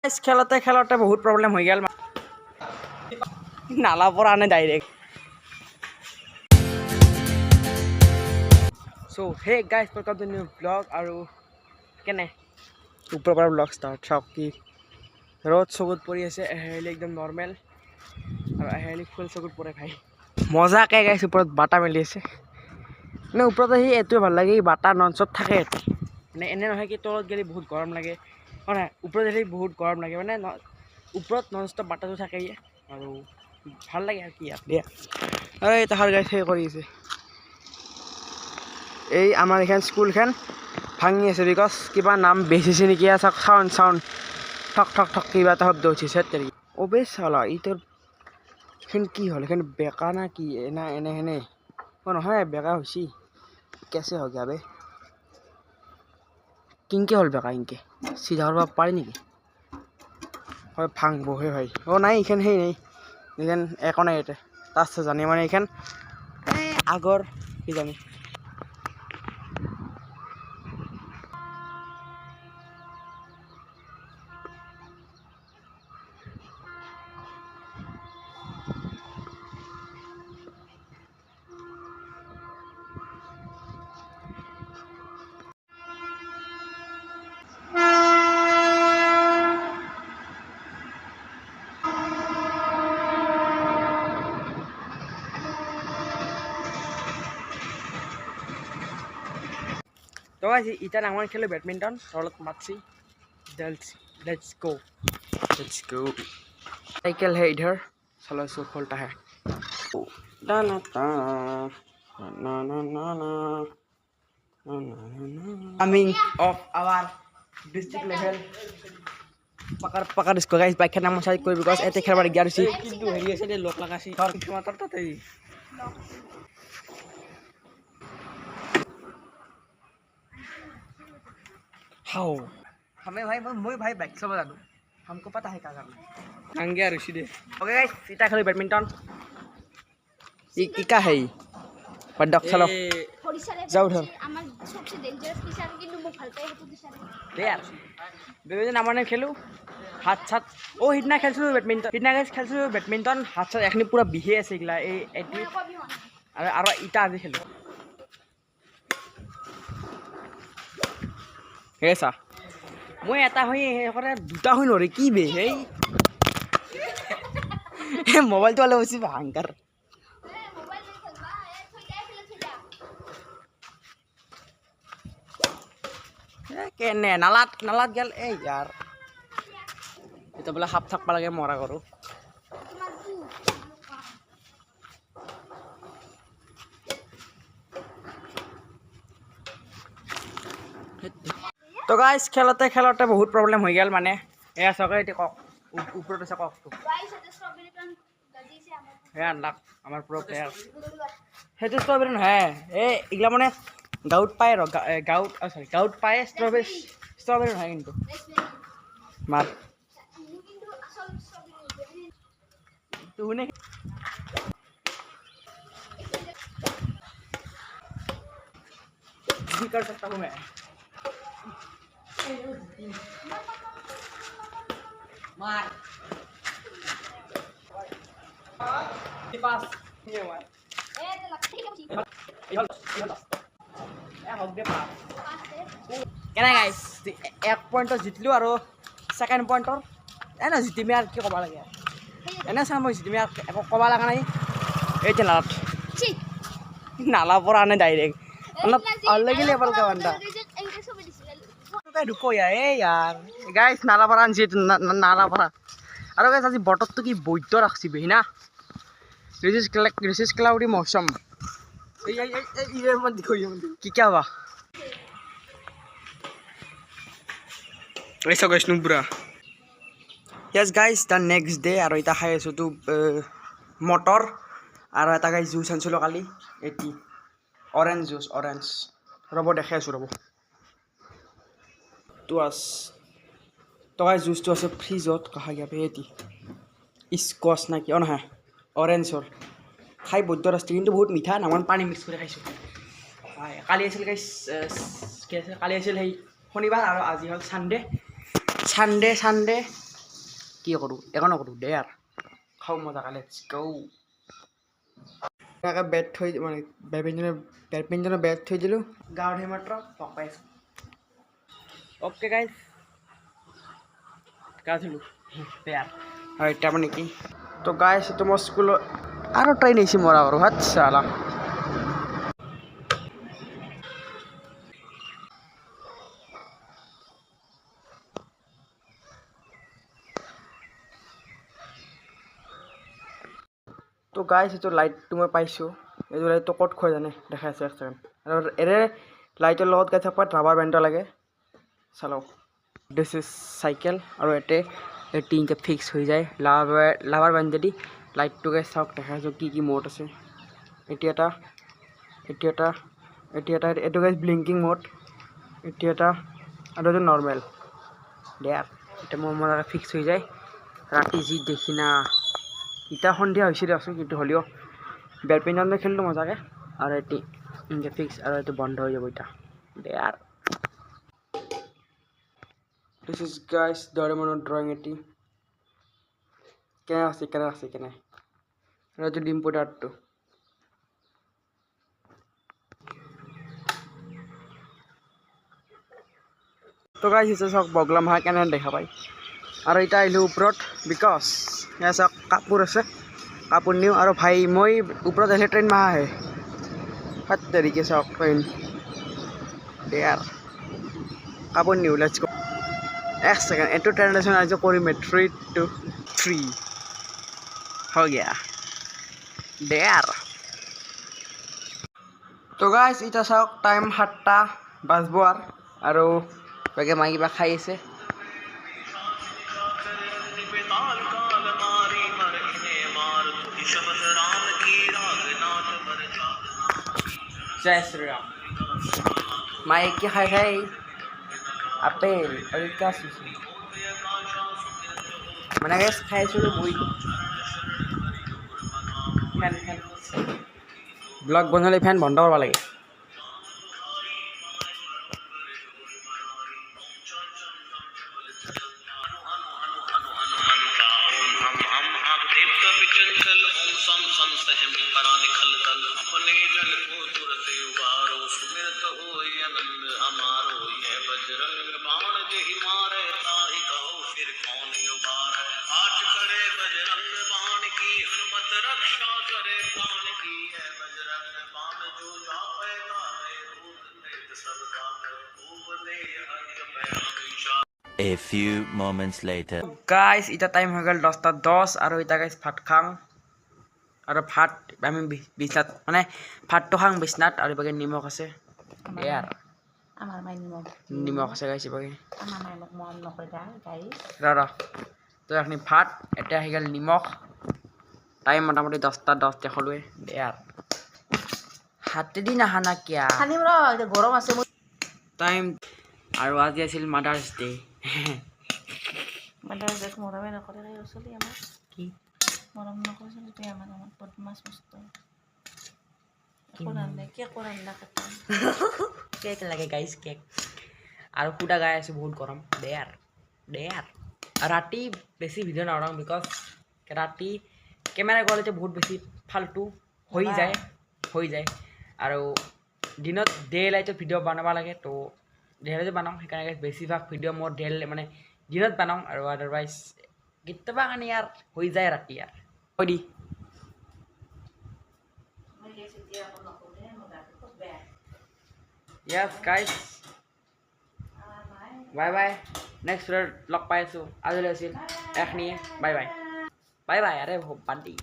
খেলতে খেলতে বহুত প্ৰব্লেম হৈ গ'ল নালা পৰা আনে direct so hey guys welcome to new blog আৰু কেনে ওপৰৰ পৰা ব্লগ ষ্টাৰ্ট চাওক কি ৰ'দ চকুত পৰি আছে এহেলি একদম নৰ্মেল আৰু এহেলি ফুল চকুত পৰে ভাই মজাকৈ গাইছ ওপৰত বাটা মেলি আছে মানে ওপৰত আহি এইটোৱে ভাল লাগে বাটা নন ষ্টপ থাকে মানে এনে নহয় কি তলত গ'লে বহুত গৰম লাগে হয় ওপৰত গ'লে বহুত গৰম লাগে মানে ওপৰত নন ষ্টপ বাটাটো থাকেই আৰু ভাল লাগে আৰু কি দিয়া আৰু এই তাহাৰ গাইছ সেই কৰি আছে এই আমাৰ এইখন স্কুলখন ভাঙি আছে বিকজ কিবা নাম বেচিছে নেকি চাওক চাউণ্ড ঠক ঠক ঠক কিবা এটা শব্দ উঠিছে অবে চালা ইটোৰ এইখন কি হ'ল এইখন বেকা না কি না এনে সেনে অঁ নহয় বেকা হৈছে কেঁচে হৈ গা বে কিনকে হ'ল বেকা ইনকে চিধা কৰিব পাৰি নেকি হয় ভাঙবহে ভাই অঁ নাই এইখন সেই নাই এইখন একো নাই ইয়াতে তাৰপিছত জানি মানে এইখন আগৰ কি জানি তো আজি ইটা ডাঙৰ খেলোঁ বেডমিণ্টন তলত মাতছি लेट्स गो साइकिल है इधर चलो इसको खोलता है coming of our district level पकड़ इसको गाइस बाइक का नाम साइड कोई बिकॉज़ एते खेलबार गियार सी किंतु हेरि আছে দে লোক লাগাছি ধর মাত্র তাতে हाउ हमें भाई मैं भाई बाइक चला जानू हमको पता है क्या करना नंगे और सीधे ओके गाइस इटा खेलो बैडमिंटन ये क्या है बड्डक चलो जाओ उधर আমার সবচেয়ে ডেঞ্জারাস পিসার কিন্তু মুখ ফালতাই হেতু দিশারে দে यार বেবেজন আমানে খেলু হাত ছাত ও হিডনা খেলছু ব্যাডমিন্টন হিডনা গাইস খেলছু ব্যাডমিন্টন হাত ছাত এখনি পুরা বিহে আছে গলা এই এটি আর ইটা আজি খেলু হেসা মই এটা হই এখানে দুটা হই নরে কি বে এই মোবাইল তো আলো হইছি ভাঙকার মোবাইল নে খেলবা এ থইয়া খেলা এ কেনে নালাত গেল এই यार এটা বলে হাফ থাকবা লাগে মরা করো তো গাইস খেলতে খেলতে বহুত প্রবলেম হৈ গেল মানে এয়া সকে এটি কক উপৰত আছে ককটো গাইস এটা স্ট্ৰবেৰি প্লান্ট লাগিছে আমাৰ হে আনলাক আমাৰ প্ৰ প্লেয়াৰ হেতু স্ট্রবেরি নহয় এ ইগলা মানে গাউট পায় গাউট সরি গাউট পায় স্ট্রবেরি নহয় কিন্তু মার কিন্তু আসল স্ট্রবেরি তো হুনে भी कर सकता हूं मैं मार पास ये मार ए ते लगती है ए हो गए पास केना गाइस एक पॉइंट जितलु আৰু सेकंड पॉइंटर এনা জিতিমি আর কি কবা লাগে এনা সাম মই জিতিমি আর একো কবা লাগা নাই এই যে নালা পৰা আনে ডাইৰেক্ট অলপ अलग ही लेवल का बंदा तो ढुको यार गाइस नाला पर आनছি नाला पर আৰু गाइस আজি বতৰটো কি বৈদ্য ৰাখছি বেহিনা ৰিসিস ক্লাউডি মৌসুম এই ইরে মত দেখোই কি क्या हुआ ऐसा guys Nubra yes guys the next day আৰু এটা খাই আছো তো মটৰ আৰু এটা গাইস জুস আনছিলো কালি এটি অরেঞ্জ জুস অরেঞ্জ রব দেখে আছো রব তো তো গাইস জুসটো আছে ফ্রিজত কাহা গিয়া বেটি স্কচ না কি নহয় অৰেঞ্জৰ খাই বৈদ্য ৰাস্তা কিন্তু বহুত মিঠা নামান পানী মিক্স কৰি খাইছো কালি আছিল গাইস কালি আছিল সেই শনিবাৰ আৰু আজি হ'ল সানডে কি কৰোঁ একো নকৰোঁ দে আৰু খাওঁ মজাকে লেটছ গো এনেকৈ বেট থৈ মানে বেডমিণ্টনৰ বেট থৈ দিলোঁ গাঁৱত সেই মাত্ৰ লগ পাইছোঁ অ'কে গাইজ গা ধুলোঁ বেয়া আৰু এতিয়া মানে কি তো গাইজ এইটো মোৰ স্কুলত আৰু ট্ৰেইন আহিছে মৰা বাৰু হাত চালা তো গাইজ এইটো লাইটটো মই পাইছোঁ এইটো লাইটটো ক'ত খোৱা জানে দেখাই আছোঁ এক ছেকেণ্ড আৰু এৰে লাইটৰ লগত গাইজ আপোনাক ৰাবাৰ বেণ্ড লাগে চালোঁ দিছ ইজ চাইকেল আৰু ইয়াতে এই টিনকে ফিক্স হৈ যায় লাভাৰ বেণ্ডেদি লাইটটোকে চাওক দেখাইছোঁ কি মোড আছে এতিয়া এইটো গাইজ ব্লিংকিং মোড এটা আৰু এইটো নৰ্মেল দেয়াৰ এতিয়া মোৰ মজাকে ফিক্স হৈ যায় ৰাতি যি দেখি না এতিয়া সন্ধিয়া হৈছিলে আছোঁ কিন্তু হ'লেও বেডমিণ্টন খেলিলোঁ মজাকে আৰু এটি ইনকে ফিক্স আৰু এইটো বন্ধ হৈ যাব এতিয়া দেয়াৰ দিছ ইজ গাইজ ডৰেমনৰ ড্ৰয়িং এটি কেনে আছে আৰু এইটো ডিম্পু ডাৰ্টটো তো গাইজ হৈছে চাওক বগলা মাহ কেনে দেখা পায় আৰু এতিয়া আহিলোঁ ওপৰত বিকজ এয়া চাওক কাপোৰ আছে কাপোৰ নিওঁ আৰু ভাই মই ওপৰত আহিলে ট্ৰেইন মাহ আহে হাত দেৰিকৈ চাওক ট্ৰেইন দেয়াৰ কাপোৰ নিওঁ লেটছ গো এক ছেকেণ্ড এইটো ট্ৰেন্সলেশ্যন আজি কৰিমেই 3 2 3 হৈ গয়া দেয়াৰ তো গাইজ এতিয়া চাওক টাইম 7টা বাজব আৰু বাকী মায়ে কিবা খাই আছে জয় শ্ৰীৰাম মায়ে কি খাই আপেল আৰু क्या মানে গেছ খাই আছিলোঁ বহি ফেন ব্লগ বনালে ফেন বন্ধ কৰিব লাগে A few moments later. Guys এতিয়া টাইম হৈ গ'ল 10:10 আৰু এতিয়া গাইজ ভাত খাম আৰু ভাত আমি বিছনাত মানে ভাতটো খাং বিছনাত আৰু বাকী নিমখ আছে এয়াৰ আমাৰ মাই নিমখ আছে গাইজ বাকী আমাৰ মাই মোক মৰম নকৰে গাইজ ৰ তো এখনি ভাত এতিয়া আহি গ'ল নিমখ টাইম মোটামুটি 10:10 দেখলোৱে এয়াৰ হাতেদি নাহানা কিয়া খানিম ৰ এতিয়া গৰম আছে টাইম আৰু আজি আছিল মাদাৰ্ছ ডে মাদাৰ্ছ ডে মৰমে নকৰে চলি আমাৰ কি মৰম নকৰে চলি তুই আমাৰ বদমাছ মস্ত কেক লাগে গাইজ কেক আৰু সুদা গাই আছোঁ বহুত গৰম দেয়াৰ ৰাতি বেছি ভিডিঅ' নাওৰাওঁ বিকজ ৰাতি কেমেৰা কোৱালিটি বহুত বেছি ফাল্টু হৈ যায় আৰু দিনত ডে লাইটত ভিডিঅ' বনাব লাগে তো ডে লাইটত বনাওঁ সেইকাৰণে বেছিভাগ ভিডিঅ' মোৰ মানে দিনত বনাওঁ আৰু আদাৰৱাইজ কেতিয়াবা কাৰণে ইয়াৰ হৈ যায় ৰাতি ইয়াৰ কৈ দি Yes guys bye bye next ভিডিঅ'ত লগ পাই আছোঁ আজিলৈ আছিল এখনিয়ে বাই বাই আৰে বাদ দি